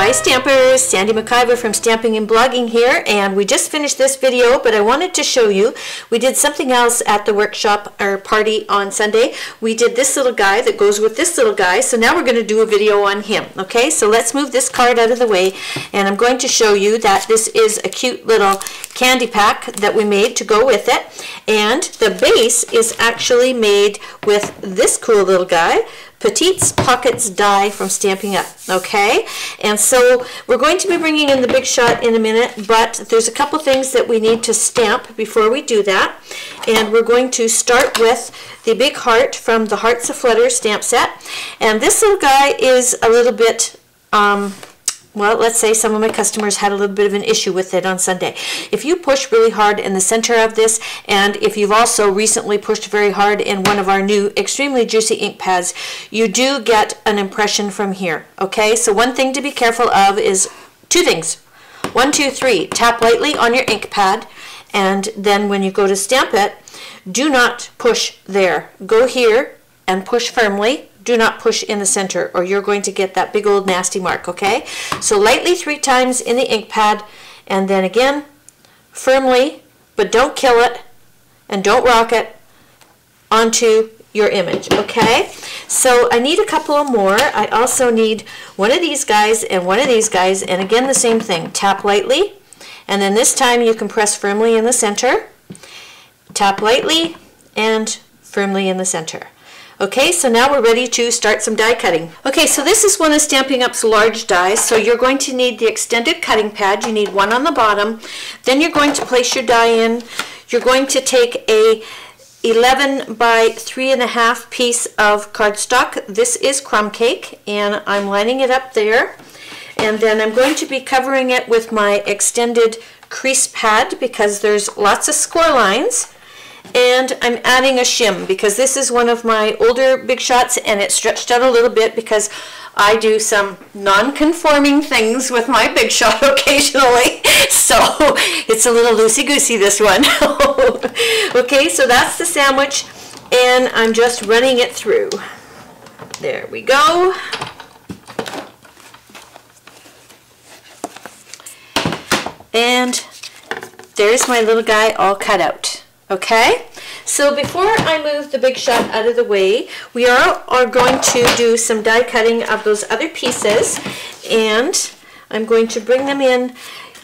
Hi Stampers, Sandi MacIver from Stamping and Blogging here, and we just finished this video, but I wanted to show you, we did something else at the workshop or party on Sunday. We did this little guy that goes with this little guy, so now we're going to do a video on him. Okay, so let's move this card out of the way, and I'm going to show you that this is a cute little candy pack that we made to go with it, and the base is actually made with this cool little guy, Petite Pockets Die from Stampin' UP, okay? And so we're going to be bringing in the big shot in a minute, but there's a couple things that we need to stamp before we do that. And we're going to start with the big heart from the Hearts of Flutter stamp set. And this little guy is a little bit, well, let's say some of my customers had a little bit of an issue with it on Sunday. If you push really hard in the center of this, and if you've also recently pushed very hard in one of our new extremely juicy ink pads, you do get an impression from here, okay? So one thing to be careful of is two things. 1, 2, 3, tap lightly on your ink pad, and then when you go to stamp it, do not push there. Go here and push firmly. Do not push in the center or you're going to get that big old nasty mark, okay? So lightly 3 times in the ink pad, and then again firmly, but don't kill it and don't rock it onto your image, okay? So I need a couple of more. I also need one of these guys and one of these guys, and again the same thing. Tap lightly, and then this time you can press firmly in the center. Tap lightly and firmly in the center. Okay, so now we're ready to start some die cutting. Okay, so this is one of Stampin' UP's large dies, so you're going to need the extended cutting pad. You need one on the bottom. Then you're going to place your die in. You're going to take a 11 by 3.5 piece of cardstock. This is crumb cake, and I'm lining it up there. And then I'm going to be covering it with my extended crease pad because there's lots of score lines. And I'm adding a shim because this is one of my older big shots and it's stretched out a little bit because I do some non-conforming things with my big shot occasionally. So it's a little loosey-goosey, this one. Okay, so that's the sandwich and I'm just running it through. There we go. And there's my little guy all cut out. Okay, so before I move the big shot out of the way, we are going to do some die cutting of those other pieces, and I'm going to bring them in.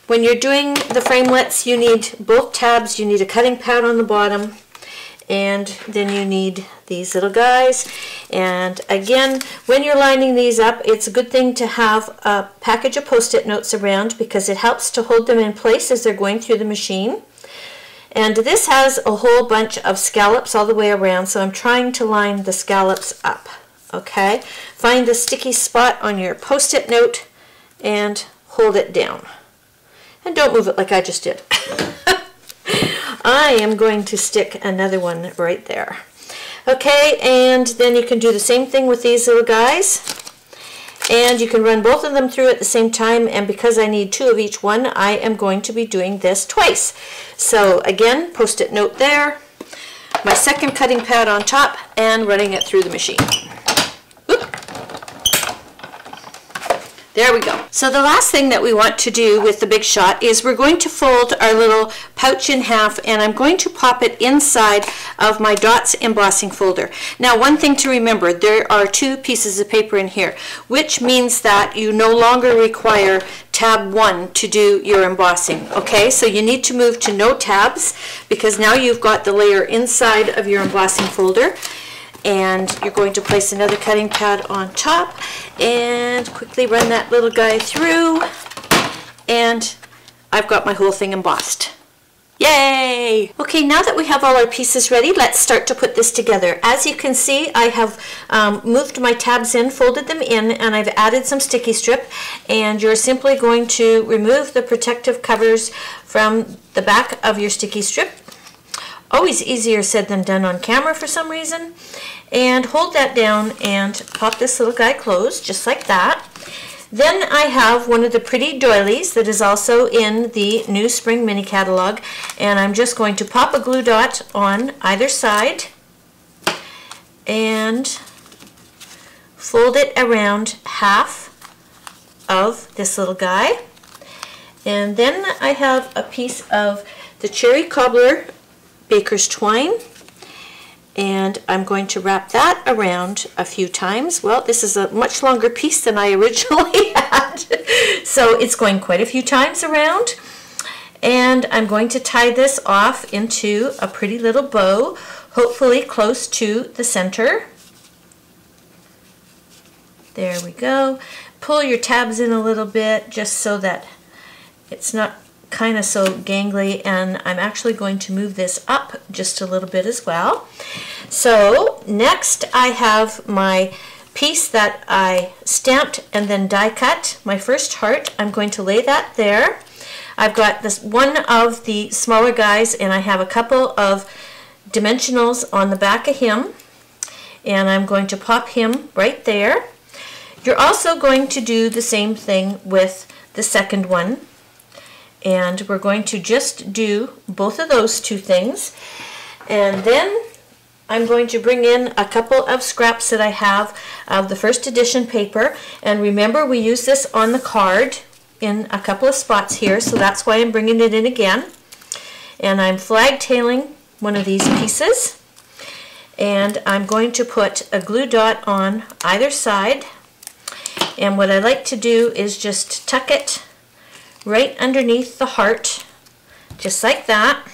When you're doing the framelits, you need both tabs. You need a cutting pad on the bottom, and then you need these little guys. And again, when you're lining these up, it's a good thing to have a package of Post-it notes around because it helps to hold them in place as they're going through the machine. And this has a whole bunch of scallops all the way around, so I'm trying to line the scallops up, okay? Find the sticky spot on your Post-it note and hold it down. And don't move it like I just did. I am going to stick another one right there. Okay, and then you can do the same thing with these little guys. And you can run both of them through at the same time, and because I need 2 of each one, I am going to be doing this twice. So again, Post-it note there, my second cutting pad on top, and running it through the machine. Oop. There we go. So the last thing that we want to do with the big shot is we're going to fold our little pouch in half, and I'm going to pop it inside of my dots embossing folder. Now, one thing to remember, there are 2 pieces of paper in here, which means that you no longer require tab 1 to do your embossing. Okay, so you need to move to no tabs because now you've got the layer inside of your embossing folder. And you're going to place another cutting pad on top and quickly run that little guy through, and I've got my whole thing embossed. Yay! Okay, now that we have all our pieces ready, let's start to put this together. As you can see, I have moved my tabs in, folded them in, and I've added some sticky strip, and you're simply going to remove the protective covers from the back of your sticky strip. Always easier said than done on camera for some reason. And hold that down and pop this little guy closed, just like that. Then I have one of the pretty doilies that is also in the new spring mini catalog, and I'm just going to pop a glue dot on either side and fold it around half of this little guy. And then I have a piece of the Cherry Cobbler Baker's Twine, and I'm going to wrap that around a few times. Well, this is a much longer piece than I originally had, so it's going quite a few times around. And I'm going to tie this off into a pretty little bow, hopefully close to the center. There we go. Pull your tabs in a little bit just so that it's not kind of so gangly, and I'm actually going to move this up just a little bit as well. So next I have my piece that I stamped and then die cut, my first heart. I'm going to lay that there. I've got this one of the smaller guys, and I have a couple of dimensionals on the back of him, and I'm going to pop him right there. You're also going to do the same thing with the second one, and we're going to just do both of those two things. And then I'm going to bring in a couple of scraps that I have of the first edition paper, and remember we use this on the card in a couple of spots here, so that's why I'm bringing it in again. And I'm flag tailing one of these pieces, and I'm going to put a glue dot on either side. And what I like to do is just tuck it right underneath the heart, just like that.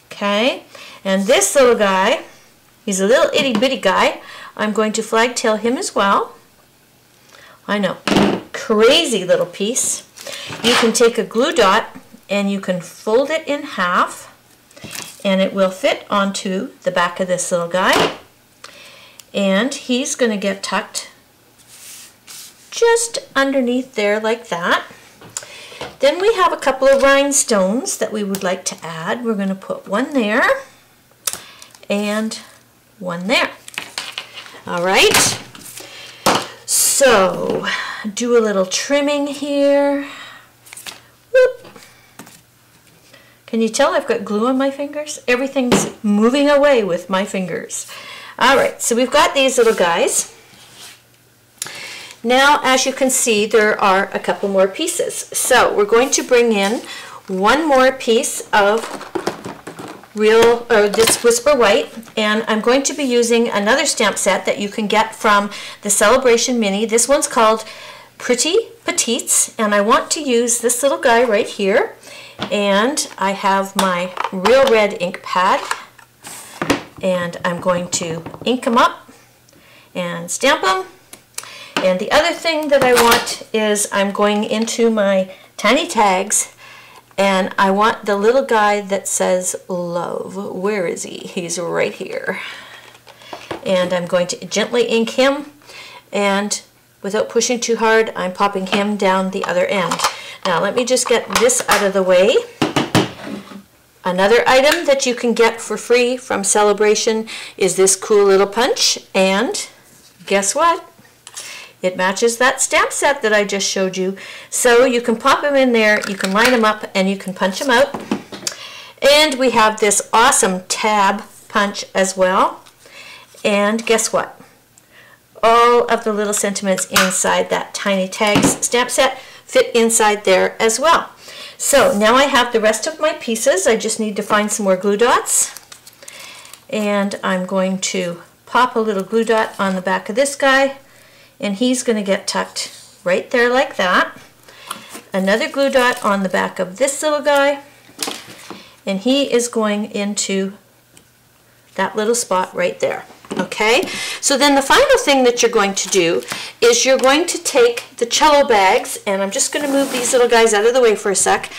Okay, and this little guy, he's a little itty bitty guy. I'm going to flag tail him as well. I know, crazy little piece. You can take a glue dot and you can fold it in half, and it will fit onto the back of this little guy. And he's going to get tucked just underneath there like that. Then we have a couple of rhinestones that we would like to add. We're going to put one there and one there. All right, so do a little trimming here. Whoop. Can you tell I've got glue on my fingers? Everything's moving away with my fingers. All right, so we've got these little guys. Now, as you can see, there are a couple more pieces. So we're going to bring in one more piece of this Whisper White, and I'm going to be using another stamp set that you can get from the Celebration Mini. This one's called Petite Pockets, and I want to use this little guy right here. And I have my Real Red ink pad, and I'm going to ink them up and stamp them. And the other thing that I want is I'm going into my tiny tags, and I want the little guy that says love. Where is he? He's right here. And I'm going to gently ink him, and without pushing too hard, I'm popping him down the other end. Now let me just get this out of the way. Another item that you can get for free from Celebration is this cool little punch, and guess what? It matches that stamp set that I just showed you. So you can pop them in there, you can line them up, and you can punch them out. And we have this awesome tab punch as well. And guess what? All of the little sentiments inside that tiny tags stamp set fit inside there as well. So now I have the rest of my pieces. I just need to find some more glue dots. And I'm going to pop a little glue dot on the back of this guy, and he's going to get tucked right there like that. Another glue dot on the back of this little guy, and he is going into that little spot right there. Okay, so then the final thing that you're going to do is you're going to take the cello bags, and I'm just going to move these little guys out of the way for a sec,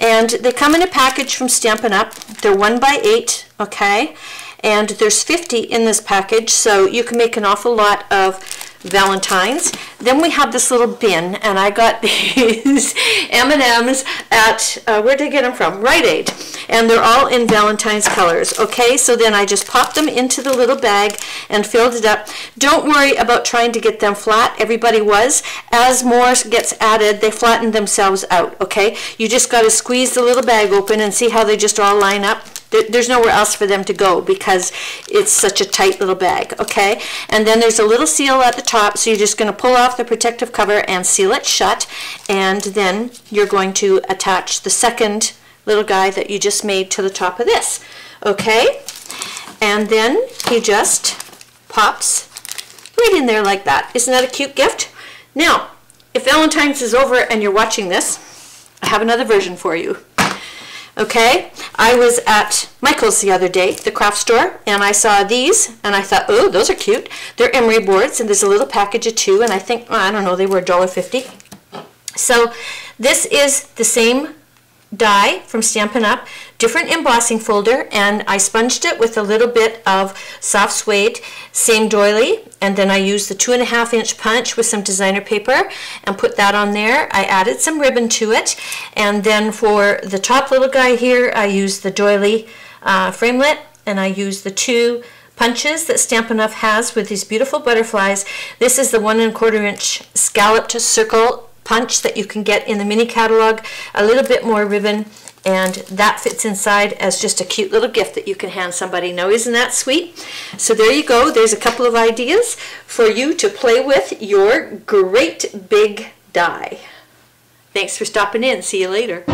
and they come in a package from Stampin' Up. They're 1x8, okay, and there's 50 in this package, so you can make an awful lot of Valentines. Then we have this little bin, and I got these M&Ms at, where did I get them from? Rite Aid. And they're all in Valentine's colors. Okay, so then I just popped them into the little bag and filled it up. Don't worry about trying to get them flat. Everybody was. As more gets added, they flatten themselves out. Okay, you just got to squeeze the little bag open and see how they just all line up. There's nowhere else for them to go because it's such a tight little bag, okay? And then there's a little seal at the top, so you're just going to pull off the protective cover and seal it shut, and then you're going to attach the second little guy that you just made to the top of this, okay? And then he just pops right in there like that. Isn't that a cute gift? Now, if Valentine's is over and you're watching this, I have another version for you. Okay, I was at Michael's the other day, the craft store, and I saw these, and I thought, oh, those are cute. They're emery boards, and there's a little package of 2, and I think, I don't know, they were $1.50. So this is the same die from Stampin' Up, different embossing folder, and I sponged it with a little bit of soft suede, same doily, and then I used the 2.5-inch punch with some designer paper and put that on there. I added some ribbon to it, and then for the top little guy here, I used the doily framelit, and I used the 2 punches that Stampin' Up has with these beautiful butterflies. This is the 1.25-inch scalloped circle punch that you can get in the mini catalog, a little bit more ribbon, and that fits inside as just a cute little gift that you can hand somebody. Now, isn't that sweet? So there you go. There's a couple of ideas for you to play with your great big die. Thanks for stopping in. See you later.